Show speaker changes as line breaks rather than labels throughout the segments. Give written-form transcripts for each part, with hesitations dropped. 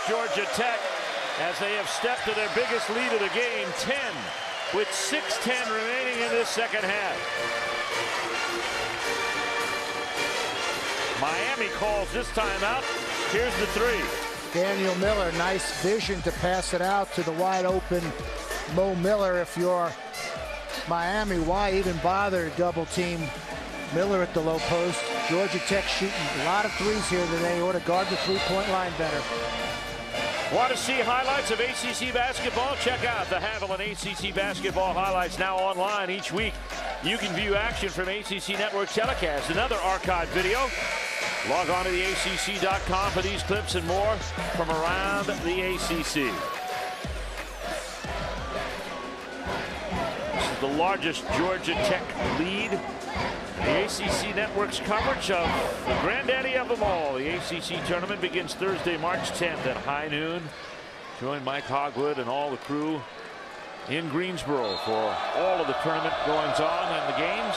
Georgia Tech as they have stepped to their biggest lead of the game, 10, with 6:10 remaining in this second half. Miami calls this timeout. Here's the three.
Daniel Miller, nice vision to pass it out to the wide open Mo Miller. If you're Miami, why even bother to double team Miller at the low post? Georgia Tech shooting a lot of threes here today. Ought to guard the three-point line better.
Want to see highlights of ACC basketball? Check out the Haviland ACC basketball highlights now online each week. You can view action from ACC Network telecast, another archive video. Log on to the ACC.com for these clips and more from around the ACC. This is the largest Georgia Tech lead. The ACC Network's coverage of the granddaddy of them all. The ACC tournament begins Thursday, March 10th at high noon. Join Mike Hogwood and all the crew in Greensboro for all of the tournament goings on and the games.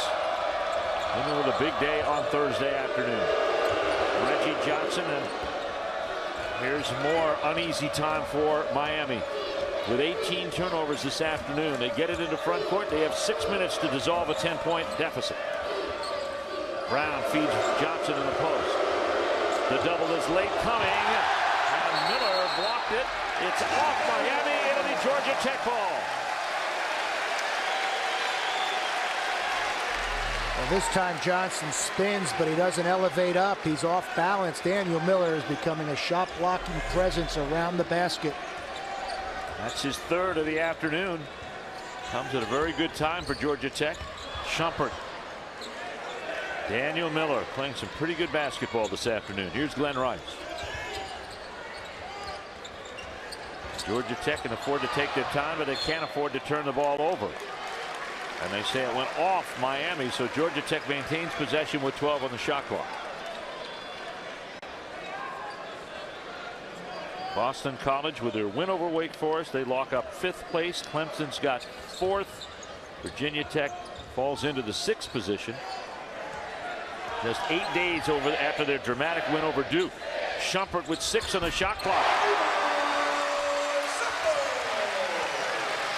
And with a big day on Thursday afternoon. Reggie Johnson, and here's more uneasy time for Miami. With 18 turnovers this afternoon, they get it into front court. They have 6 minutes to dissolve a 10-point deficit. Brown feeds Johnson in the post. The double is late coming, and Miller blocked it. It's off Miami. It'll be Georgia Tech ball.
Well, this time Johnson spins, but he doesn't elevate up. He's off balance. Daniel Miller is becoming a shot blocking presence around the basket.
That's his third of the afternoon. Comes at a very good time for Georgia Tech. Shumpert. Daniel Miller playing some pretty good basketball this afternoon. Here's Glenn Rice. Georgia Tech can afford to take their time, but they can't afford to turn the ball over. And they say it went off Miami, so Georgia Tech maintains possession with 12 on the shot clock. Boston College with their win over Wake Forest. They lock up 5th place. Clemson's got 4th. Virginia Tech falls into the 6th position. Just 8 days after their dramatic win over Duke. Shumpert with 6 on the shot clock.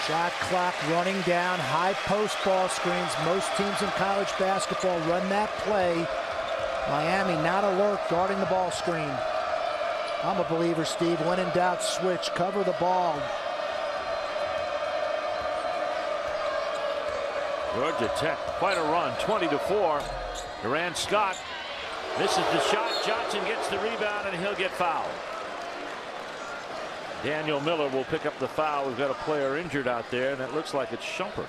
Shot clock running down, high post ball screens. Most teams in college basketball run that play. Miami not alert, guarding the ball screen. I'm a believer, Steve. When in doubt, switch, cover the ball.
Georgia Tech, quite a run, 20-4. Durant Scott misses the shot. Johnson gets the rebound, and he'll get fouled. Daniel Miller will pick up the foul. We've got a player injured out there, and it looks like it's Shumpert.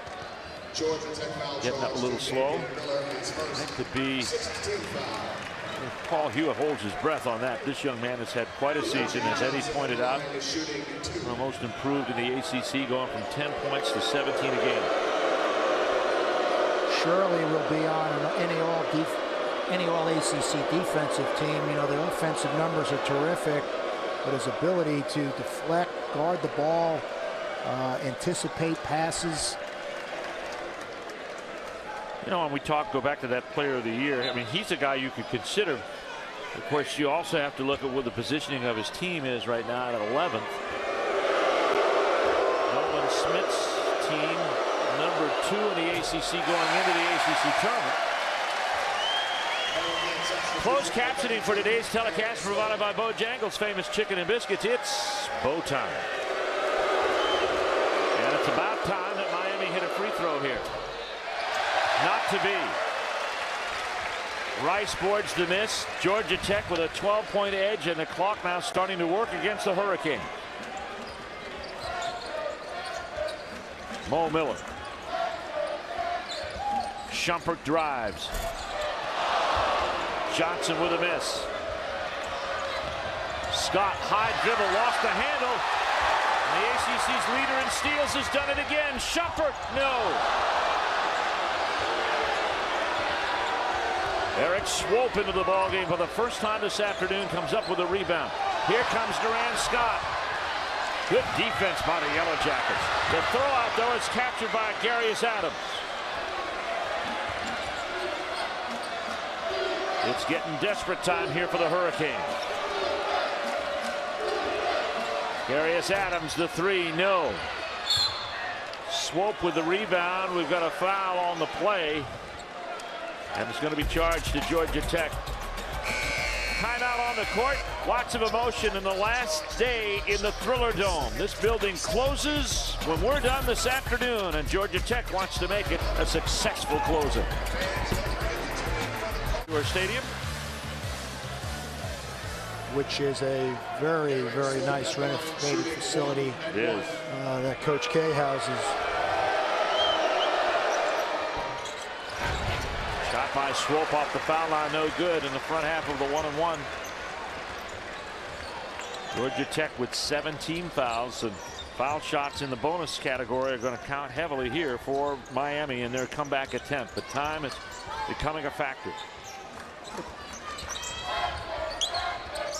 Getting up a little slow. That could be. Paul Hewitt holds his breath on that. This young man has had quite a season, as Eddie pointed out. The most improved in the ACC, going from 10 points to 17 a game.
Surely will be on any all ACC defensive team. You know, the offensive numbers are terrific, but his ability to deflect, guard the ball, anticipate passes.
You know, when we go back to that player of the year, I mean, he's a guy you could consider. Of course, you also have to look at what the positioning of his team is right now at 11th. Nolan Smith's team, number 2 in the ACC going into the ACC tournament. Closed captioning for today's telecast provided by Bojangles' famous chicken and biscuits. It's Bo time. And it's about time that Miami hit a free throw here. Not to be. Rice boards the miss. Georgia Tech with a 12-point edge, and the clock now starting to work against the Hurricane. Mo Miller. Shumpert drives. Johnson with a miss. Scott, high dribble, lost the handle. And the ACC's leader in steals has done it again. Shumpert, no. Eric Swope into the ballgame for the first time this afternoon, comes up with a rebound. Here comes Durant Scott. Good defense by the Yellow Jackets. The throw out, though, is captured by Garius Adams. It's getting desperate time here for the Hurricanes. Darius Adams, the three, no. Swope with the rebound. We've got a foul on the play. And it's going to be charged to Georgia Tech. Timeout on the court. Lots of emotion in the last day in the Thriller Dome. This building closes when we're done this afternoon, and Georgia Tech wants to make it a successful closing. Our stadium,
which is a very, very nice renovated facility.
It is.
That Coach K houses.
Shot by Swope off the foul line, no good in the front half of the 1-and-1. Georgia Tech with 17 fouls, and foul shots in the bonus category are going to count heavily here for Miami in their comeback attempt. But time is becoming a factor.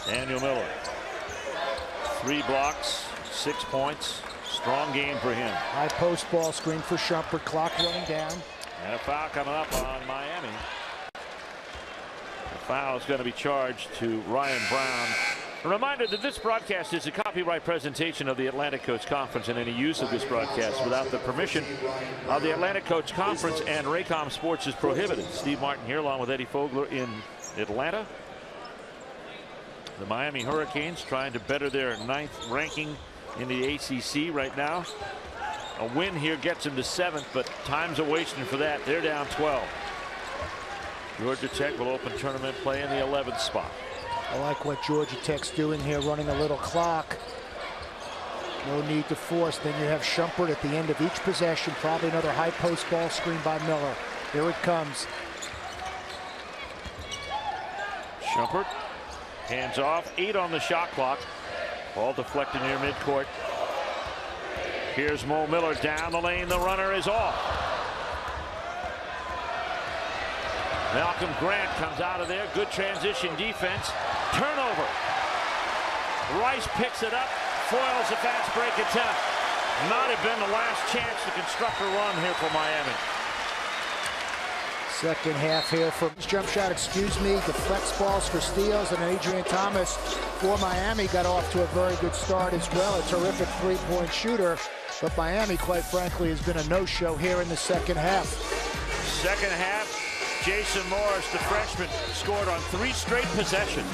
Daniel Miller, 3 blocks, 6 points. Strong game for him.
High post ball screen for Shumpert. Clock running down.
And a foul coming up on Miami. The foul is going to be charged to Ryan Brown. A reminder that this broadcast is a copyright presentation of the Atlantic Coast Conference, and any use of this broadcast without the permission of the Atlantic Coast Conference and Raycom Sports is prohibited. Steve Martin here along with Eddie Fogler in Atlanta. The Miami Hurricanes trying to better their 9th ranking in the ACC right now. A win here gets them to 7th, but time's a wasting for that. They're down 12. Georgia Tech will open tournament play in the 11th spot.
I like what Georgia Tech's doing here, running a little clock. No need to force. Then you have Shumpert at the end of each possession. Probably another high post ball screen by Miller. Here it comes.
Shumpert. Hands off, 8 on the shot clock. Ball deflected near midcourt. Here's Mo Miller down the lane. The runner is off. Malcolm Grant comes out of there. Good transition defense. Turnover. Rice picks it up. Foils a fast break attempt. Might have been the last chance to construct a run here for Miami.
Second half here for jump shot, deflects balls for steals, and Adrian Thomas for Miami got off to a very good start as well. A terrific three-point shooter, but Miami, quite frankly, has been a no-show here in the second half.
Second half, Jason Morris, the freshman, scored on 3 straight possessions.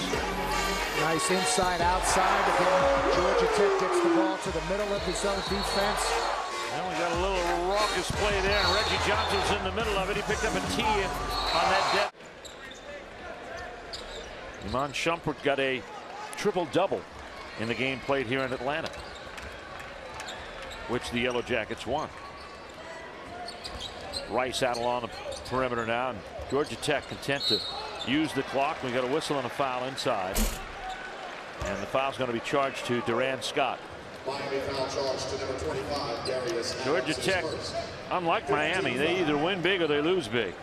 Nice inside, outside. Again, Georgia Tech gets the ball to the middle of the zone defense.
Well, we got a little raucous play there, and Reggie Johnson's in the middle of it. He picked up a tee on that depth. Iman Shumpert got a triple-double in the game played here in Atlanta, which the Yellow Jackets won. Rice out along the perimeter now, and Georgia Tech content to use the clock. We got a whistle and a foul inside, and the foul's going to be charged to Duran Scott. Georgia Tech, unlike Miami, they either win big or they lose big.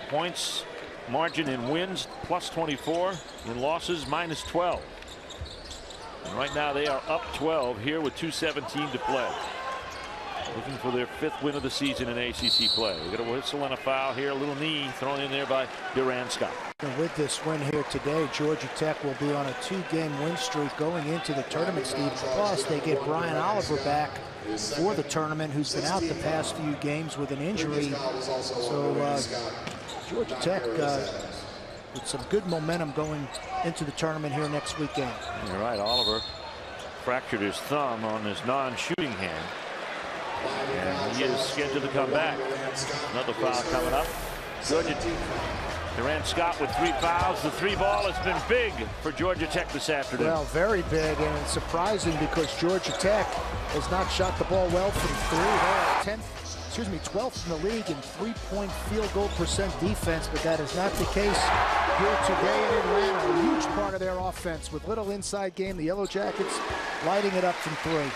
Points margin in wins +24, in losses -12. And right now they are up 12 here with 2:17 to play. Looking for their 5th win of the season in ACC play. We got a whistle and a foul here, a little knee thrown in there by Duran Scott.
And with this win here today, Georgia Tech will be on a 2-game win streak going into the tournament, Steve. Plus, they get Brian Oliver back for the tournament, who's been out the past few games with an injury. So Georgia Tech with some good momentum going into the tournament here next weekend.
You're right, Oliver fractured his thumb on his non-shooting hand, and he is scheduled to come back. Another foul coming up. Georgia Duran Scott with 3 fouls. The 3-ball has been big for Georgia Tech this afternoon.
Well, very big, and it's surprising because Georgia Tech has not shot the ball well from 3. They're 12th in the league in 3-point field goal percent defense, but that is not the case here today in Atlanta. A huge part of their offense with little inside game. The Yellow Jackets lighting it up from 3.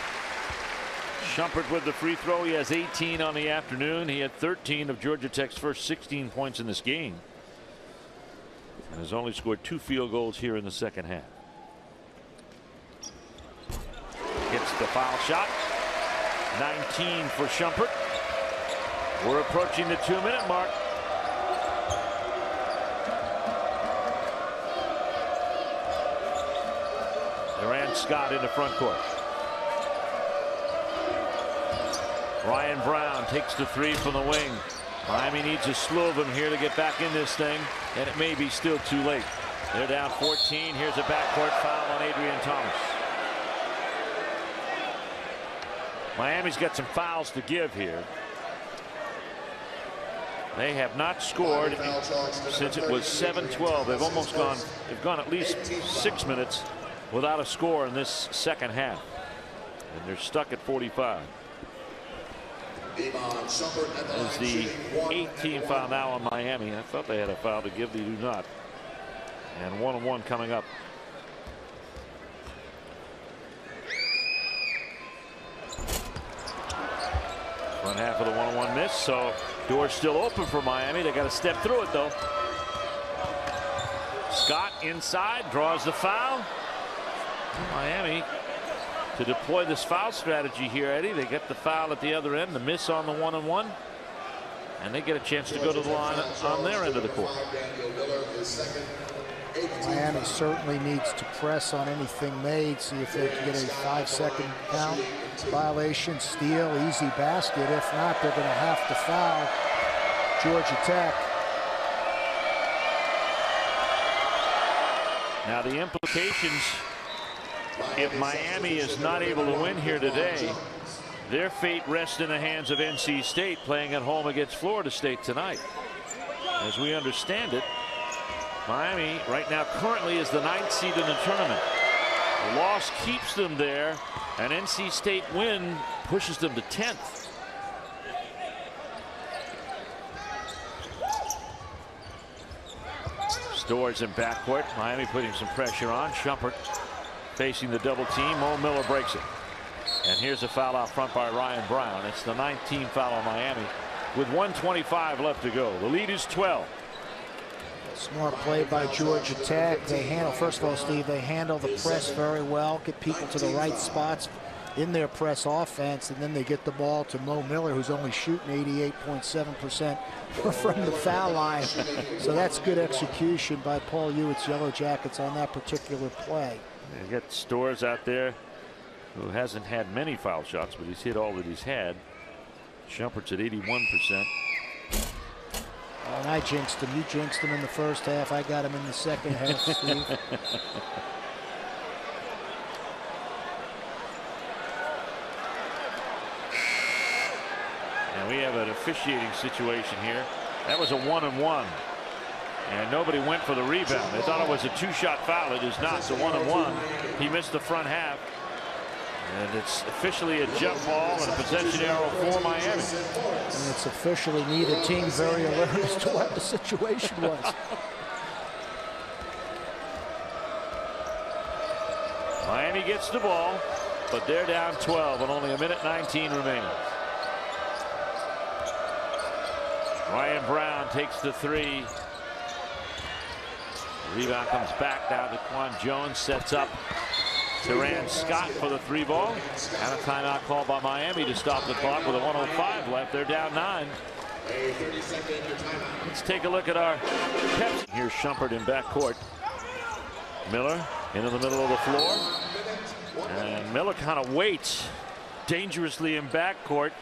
Shumpert with the free throw. He has 18 on the afternoon. He had 13 of Georgia Tech's first 16 points in this game, and has only scored 2 field goals here in the second half. Gets the foul shot. 19 for Shumpert. We're approaching the 2-minute mark. Duran Scott in the front court. Ryan Brown takes the three from the wing. Miami needs a slew of them here to get back in this thing, and it may be still too late. They're down 14. Here's a backcourt foul on Adrian Thomas. Miami's got some fouls to give here. They have not scored since it was 7-12. They've gone at least 6 minutes without a score in this second half, and they're stuck at 45. Is the 18th foul now on Miami. I thought they had a foul to give. They do not. And 1-on-1 coming up. Front half of the 1-on-1 miss, so door's still open for Miami. They got to step through it though. Scott inside draws the foul. Miami to deploy this foul strategy here, Eddie. They get the foul at the other end, the miss on the 1-on-1, and they get a chance to go to the line on their end of the court.
Miami certainly needs to press on anything made, see if they can get a 5-second count violation, steal, easy basket. If not, they're going to have to foul Georgia Tech.
Now the implications, if Miami is not able to win here today, their fate rests in the hands of NC State playing at home against Florida State tonight. As we understand it, Miami right now currently is the 9th seed in the tournament. The loss keeps them there, and NC State win pushes them to 10th. Storrs in backcourt. Miami putting some pressure on. Shumpert facing the double team. Mo Miller breaks it. And here's a foul out front by Ryan Brown. It's the 19th foul on Miami with 1:25 left to go. The lead is 12.
Smart play by Georgia Tech. They handle, first of all, Steve, they handle the press very well, get people to the right spots in their press offense, and then they get the ball to Mo Miller, who's only shooting 88.7% from the foul line. So that's good execution by Paul Hewitt's Yellow Jackets on that particular play.
You got Storrs out there who hasn't had many foul shots, but he's hit all that he's had. Shumpert's at 81%.
And I jinxed him. You jinxed him in the first half. I got him in the second half, Steve.
And we have an officiating situation here. That was a 1-on-1. And nobody went for the rebound. They thought it was a 2-shot foul. It is not. It's a 1-on-1. He missed the front half. And it's officially a jump ball and a possession arrow for Miami.
And it's officially neither team very alert as to what the situation was.
Miami gets the ball, but they're down 12 and only 1:19 remaining. Ryan Brown takes the three. The rebound comes back down to Quan Jones, sets up Duran Scott for the 3 ball. And a timeout called by Miami to stop the clock with a 1:05 left. They're down 9. Let's take a look at our Pepsi. Here's Shumpert in backcourt. Miller into the middle of the floor. And Miller kind of waits dangerously in backcourt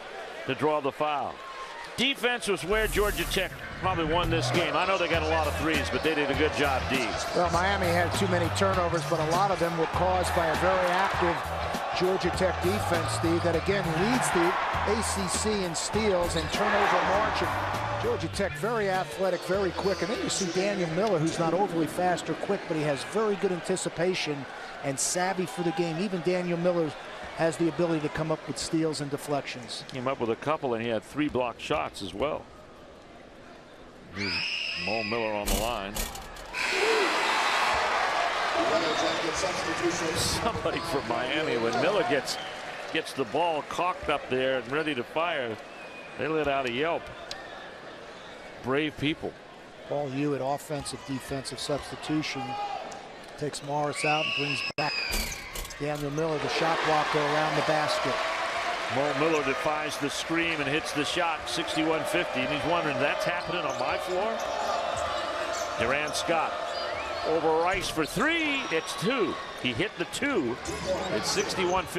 to draw the foul. Defense was where Georgia Tech probably won this game. I know they got a lot of threes, but they did a good job, D.
Well, Miami had too many turnovers, but a lot of them were caused by a very active Georgia Tech defense, Steve, that again leads the ACC in steals and turnover margin. Georgia Tech very athletic, very quick. And then you see Daniel Miller, who's not overly fast or quick, but he has very good anticipation and savvy for the game. Even Daniel Miller has the ability to come up with steals and deflections.
Came up with a couple, and he had 3 blocked shots as well. Here's Mo Miller on the line. Somebody from Miami, when Miller gets the ball cocked up there and ready to fire, they let out a yelp. Brave people.
Paul Hewitt, offensive defensive substitution, takes Morris out and brings back Daniel Miller, the shot blocker around the basket.
Mo Miller defies the scream and hits the shot, 61-50, and he's wondering, that's happening on my floor? Duran Scott over Rice for 3. It's 2. He hit the 2. It's 61-50.